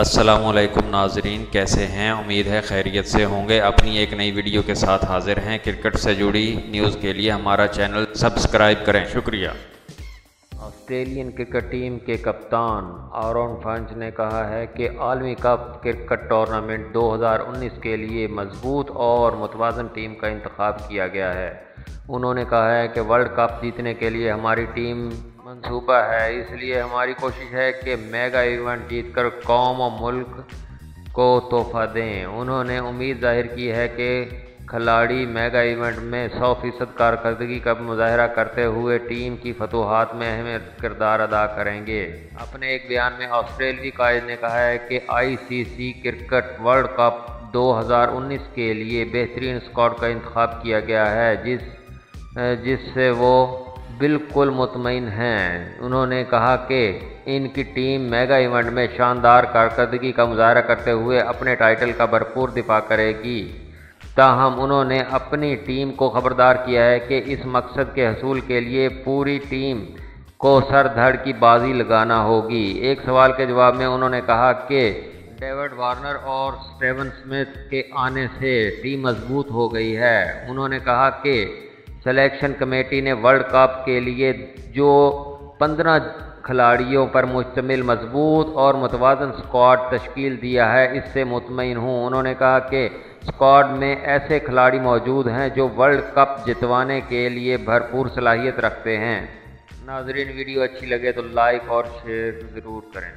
अस्सलामु अलैकुम नाजरीन, कैसे हैं? उम्मीद है खैरियत से होंगे। अपनी एक नई वीडियो के साथ हाजिर हैं। क्रिकेट से जुड़ी न्यूज़ के लिए हमारा चैनल सब्सक्राइब करें, शुक्रिया। ऑस्ट्रेलियन क्रिकेट टीम के कप्तान आरोन फिंच ने कहा है कि आलमी कप क्रिकेट टूर्नामेंट 2019 के लिए मजबूत और मुतवाज़न टीम का इंतखाब किया गया है। उन्होंने कहा है कि वर्ल्ड कप जीतने के लिए हमारी टीम मंसूबा है, इसलिए हमारी कोशिश है कि मेगा इवेंट जीतकर कौम और मुल्क को तोहफा दें। उन्होंने उम्मीद जाहिर की है कि खिलाड़ी मेगा इवेंट में 100% कारकर्दगी का मुजाहरा करते हुए टीम की फतूहात में अहम किरदार अदा करेंगे। अपने एक बयान में ऑस्ट्रेलियाई कायद ने कहा है कि ICC क्रिकेट वर्ल्ड कप 2019 के लिए बेहतरीन स्क्वाड का इंतखाब किया गया है, जिससे वो बिल्कुल मुतमईन हैं। उन्होंने कहा कि इनकी टीम मेगा इवेंट में शानदार कारकर्दगी का मुजाहरा करते हुए अपने टाइटल का भरपूर दिफा करेगी। ताहम उन्होंने अपनी टीम को खबरदार किया है कि इस मकसद के हसूल के लिए पूरी टीम को सर धड़ की बाजी लगाना होगी। एक सवाल के जवाब में उन्होंने कहा कि डेविड वार्नर और स्टीवन स्मिथ के आने से टीम मजबूत हो गई है। उन्होंने कहा कि सिलेक्शन कमेटी ने वर्ल्ड कप के लिए जो 15 खिलाड़ियों पर मुश्तमिल मजबूत और मुतवाज़न स्क्वाड तश्कील दिया है, इससे मुतमईन हूँ। उन्होंने कहा कि स्क्वाड में ऐसे खिलाड़ी मौजूद हैं जो वर्ल्ड कप जितवाने के लिए भरपूर सलाहियत रखते हैं। नाजरीन, वीडियो अच्छी लगे तो लाइक और शेयर ज़रूर करें।